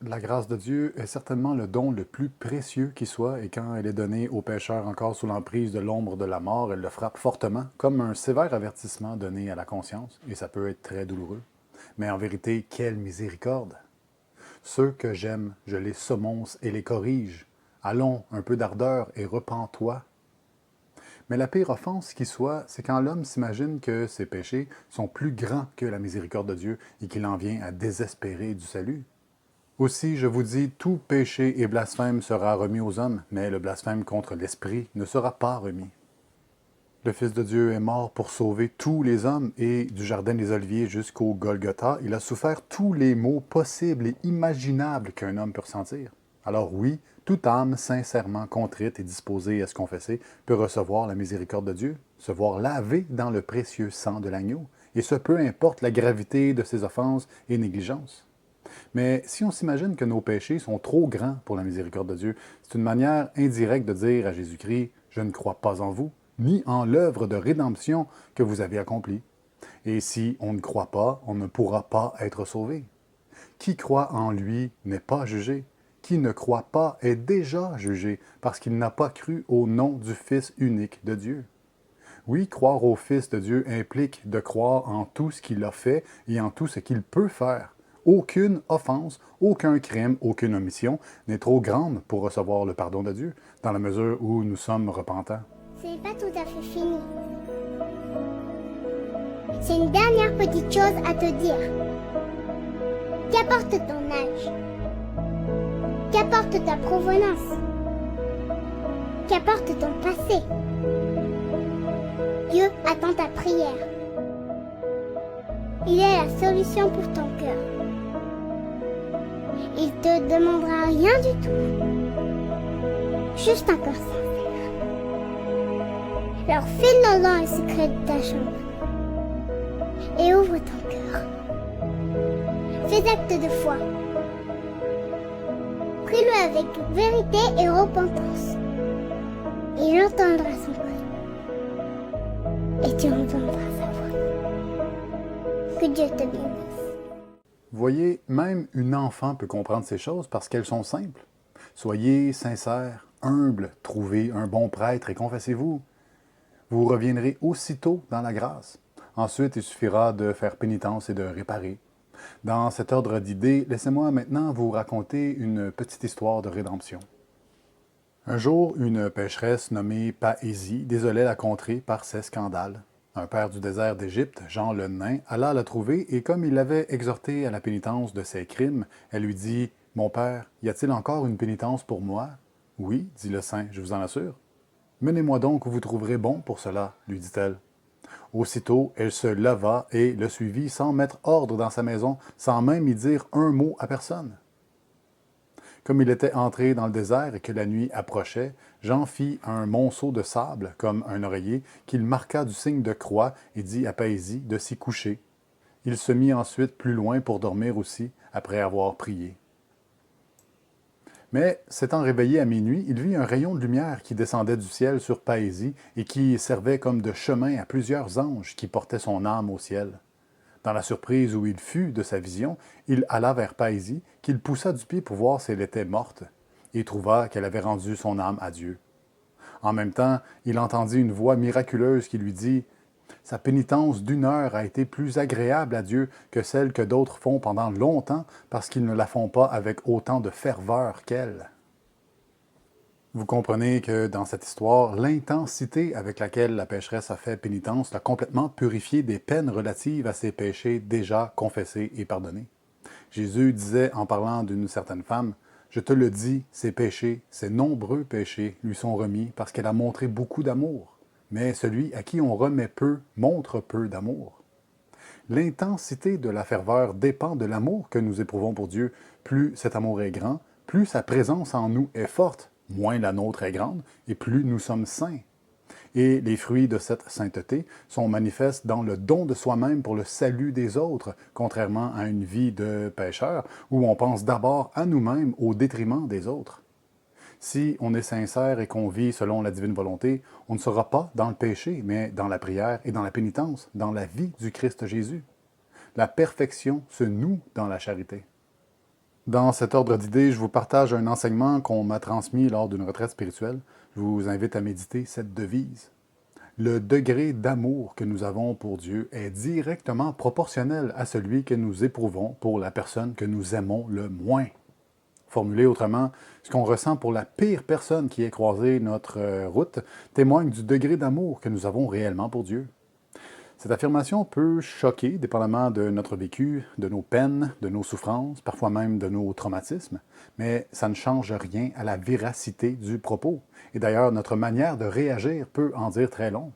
La grâce de Dieu est certainement le don le plus précieux qui soit, et quand elle est donnée aux pécheurs encore sous l'emprise de l'ombre de la mort, elle le frappe fortement, comme un sévère avertissement donné à la conscience, et ça peut être très douloureux. Mais en vérité, quelle miséricorde! Ceux que j'aime, je les semonce et les corrige. Allons, un peu d'ardeur et repens-toi. Mais la pire offense qui soit, c'est quand l'homme s'imagine que ses péchés sont plus grands que la miséricorde de Dieu et qu'il en vient à désespérer du salut. Aussi, je vous dis, tout péché et blasphème sera remis aux hommes, mais le blasphème contre l'Esprit ne sera pas remis. Le Fils de Dieu est mort pour sauver tous les hommes, et du Jardin des Oliviers jusqu'au Golgotha, il a souffert tous les maux possibles et imaginables qu'un homme peut ressentir. Alors oui, toute âme sincèrement contrite et disposée à se confesser peut recevoir la miséricorde de Dieu, se voir laver dans le précieux sang de l'agneau, et ce peu importe la gravité de ses offenses et négligences. Mais si on s'imagine que nos péchés sont trop grands pour la miséricorde de Dieu, c'est une manière indirecte de dire à Jésus-Christ, « Je ne crois pas en vous, ni en l'œuvre de rédemption que vous avez accomplie. » Et si on ne croit pas, on ne pourra pas être sauvé. Qui croit en lui n'est pas jugé. Qui ne croit pas est déjà jugé, parce qu'il n'a pas cru au nom du Fils unique de Dieu. Oui, croire au Fils de Dieu implique de croire en tout ce qu'il a fait et en tout ce qu'il peut faire. Aucune offense, aucun crime, aucune omission n'est trop grande pour recevoir le pardon de Dieu, dans la mesure où nous sommes repentants. C'est pas tout à fait fini. C'est une dernière petite chose à te dire. Qu'apporte ton âge? Qu'apporte ta provenance? Qu'apporte ton passé? Dieu attend ta prière. Il est la solution pour ton cœur. Il te demandera rien du tout. Juste un cœur sincère. Alors file dans le secret de ta chambre et ouvre ton cœur. Fais acte de foi. Prie-le avec toute vérité et repentance. Il entendra son cri. Et tu entendras sa voix. Que Dieu te bénisse. Voyez, même une enfant peut comprendre ces choses parce qu'elles sont simples. Soyez sincères, humbles, trouvez un bon prêtre et confessez-vous. Vous reviendrez aussitôt dans la grâce. Ensuite, il suffira de faire pénitence et de réparer. Dans cet ordre d'idées, laissez-moi maintenant vous raconter une petite histoire de rédemption. Un jour, une pécheresse nommée Paésie désolait la contrée par ses scandales. Un père du désert d'Égypte, Jean le nain, alla la trouver et comme il l'avait exhortée à la pénitence de ses crimes, elle lui dit « Mon père, y a-t-il encore une pénitence pour moi ?»« Oui, dit le saint, je vous en assure. »« Menez-moi donc où vous trouverez bon pour cela, lui dit-elle. Aussitôt, elle se leva et le suivit sans mettre ordre dans sa maison, sans même y dire un mot à personne. Comme il était entré dans le désert et que la nuit approchait, Jean fit un monceau de sable, comme un oreiller, qu'il marqua du signe de croix et dit à Paésie de s'y coucher. Il se mit ensuite plus loin pour dormir aussi, après avoir prié. Mais, s'étant réveillé à minuit, il vit un rayon de lumière qui descendait du ciel sur Paésie et qui servait comme de chemin à plusieurs anges qui portaient son âme au ciel. Dans la surprise où il fut de sa vision, il alla vers Paésie, qu'il poussa du pied pour voir si elle était morte, et trouva qu'elle avait rendu son âme à Dieu. En même temps, il entendit une voix miraculeuse qui lui dit « Sa pénitence d'une heure a été plus agréable à Dieu que celle que d'autres font pendant longtemps parce qu'ils ne la font pas avec autant de ferveur qu'elle. » Vous comprenez que dans cette histoire, l'intensité avec laquelle la pécheresse a fait pénitence l'a complètement purifiée des peines relatives à ses péchés déjà confessés et pardonnés. Jésus disait en parlant d'une certaine femme, « Je te le dis, ses péchés, ses nombreux péchés lui sont remis parce qu'elle a montré beaucoup d'amour. Mais celui à qui on remet peu montre peu d'amour. » L'intensité de la ferveur dépend de l'amour que nous éprouvons pour Dieu. Plus cet amour est grand, plus sa présence en nous est forte, moins la nôtre est grande, et plus nous sommes saints. Et les fruits de cette sainteté sont manifestes dans le don de soi-même pour le salut des autres, contrairement à une vie de pécheur, où on pense d'abord à nous-mêmes au détriment des autres. Si on est sincère et qu'on vit selon la divine volonté, on ne sera pas dans le péché, mais dans la prière et dans la pénitence, dans la vie du Christ Jésus. La perfection se noue dans la charité. Dans cet ordre d'idées, je vous partage un enseignement qu'on m'a transmis lors d'une retraite spirituelle. Je vous invite à méditer cette devise. Le degré d'amour que nous avons pour Dieu est directement proportionnel à celui que nous éprouvons pour la personne que nous aimons le moins. Formulé autrement, ce qu'on ressent pour la pire personne qui ait croisé notre route témoigne du degré d'amour que nous avons réellement pour Dieu. Cette affirmation peut choquer, dépendamment de notre vécu, de nos peines, de nos souffrances, parfois même de nos traumatismes, mais ça ne change rien à la véracité du propos. Et d'ailleurs, notre manière de réagir peut en dire très long.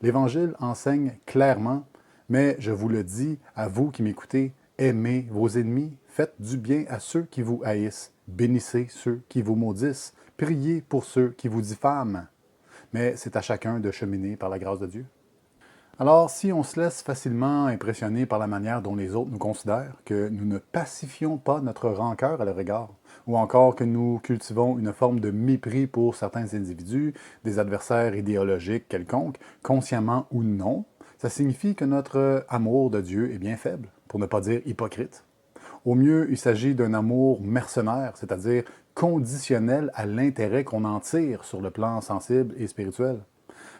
L'Évangile enseigne clairement, mais je vous le dis, à vous qui m'écoutez, aimez vos ennemis, faites du bien à ceux qui vous haïssent, bénissez ceux qui vous maudissent, priez pour ceux qui vous diffament. Mais c'est à chacun de cheminer par la grâce de Dieu. Alors, si on se laisse facilement impressionner par la manière dont les autres nous considèrent, que nous ne pacifions pas notre rancœur à leur égard, ou encore que nous cultivons une forme de mépris pour certains individus, des adversaires idéologiques quelconques, consciemment ou non, ça signifie que notre amour de Dieu est bien faible, pour ne pas dire hypocrite. Au mieux, il s'agit d'un amour mercenaire, c'est-à-dire conditionnel à l'intérêt qu'on en tire sur le plan sensible et spirituel.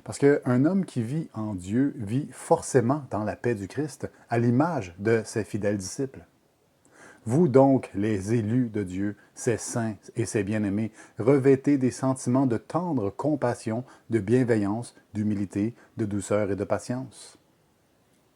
Parce qu'un homme qui vit en Dieu vit forcément dans la paix du Christ, à l'image de ses fidèles disciples. Vous donc, les élus de Dieu, ses saints et ses bien-aimés, revêtez des sentiments de tendre compassion, de bienveillance, d'humilité, de douceur et de patience.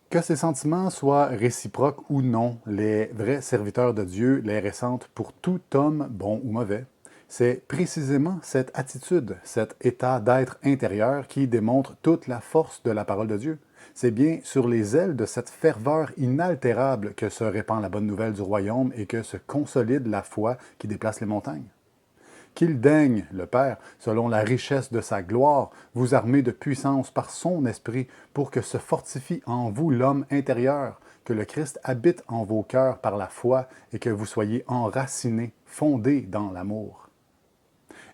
Que ces sentiments soient réciproques ou non, les vrais serviteurs de Dieu les ressentent pour tout homme, bon ou mauvais. C'est précisément cette attitude, cet état d'être intérieur qui démontre toute la force de la parole de Dieu. C'est bien sur les ailes de cette ferveur inaltérable que se répand la bonne nouvelle du royaume et que se consolide la foi qui déplace les montagnes. Qu'il daigne, le Père, selon la richesse de sa gloire, vous armer de puissance par son esprit pour que se fortifie en vous l'homme intérieur, que le Christ habite en vos cœurs par la foi et que vous soyez enracinés, fondés dans l'amour.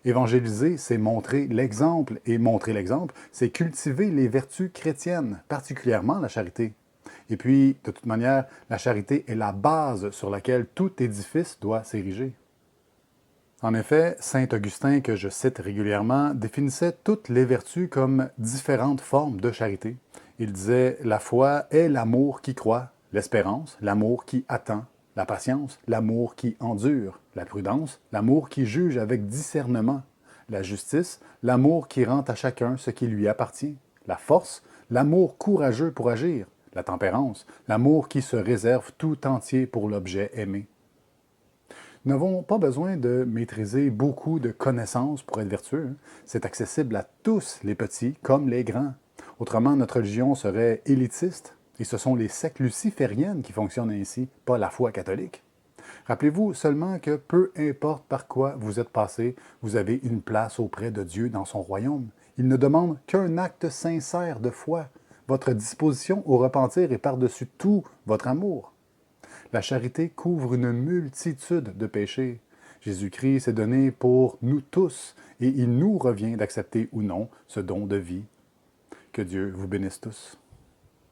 Évangéliser, c'est montrer l'exemple, et montrer l'exemple, c'est cultiver les vertus chrétiennes, particulièrement la charité. Et puis, de toute manière, la charité est la base sur laquelle tout édifice doit s'ériger. En effet, saint Augustin, que je cite régulièrement, définissait toutes les vertus comme différentes formes de charité. Il disait « La foi est l'amour qui croit, l'espérance, l'amour qui attend, la patience, l'amour qui endure, la prudence, l'amour qui juge avec discernement, la justice, l'amour qui rend à chacun ce qui lui appartient, la force, l'amour courageux pour agir, la tempérance, l'amour qui se réserve tout entier pour l'objet aimé. » Nous n'avons pas besoin de maîtriser beaucoup de connaissances pour être vertueux. C'est accessible à tous, les petits comme les grands. Autrement, notre religion serait élitiste, et ce sont les sectes lucifériennes qui fonctionnent ainsi, pas la foi catholique. Rappelez-vous seulement que peu importe par quoi vous êtes passé, vous avez une place auprès de Dieu dans son royaume. Il ne demande qu'un acte sincère de foi. Votre disposition au repentir est par-dessus tout votre amour. La charité couvre une multitude de péchés. Jésus-Christ s'est donné pour nous tous et il nous revient d'accepter ou non ce don de vie. Que Dieu vous bénisse tous.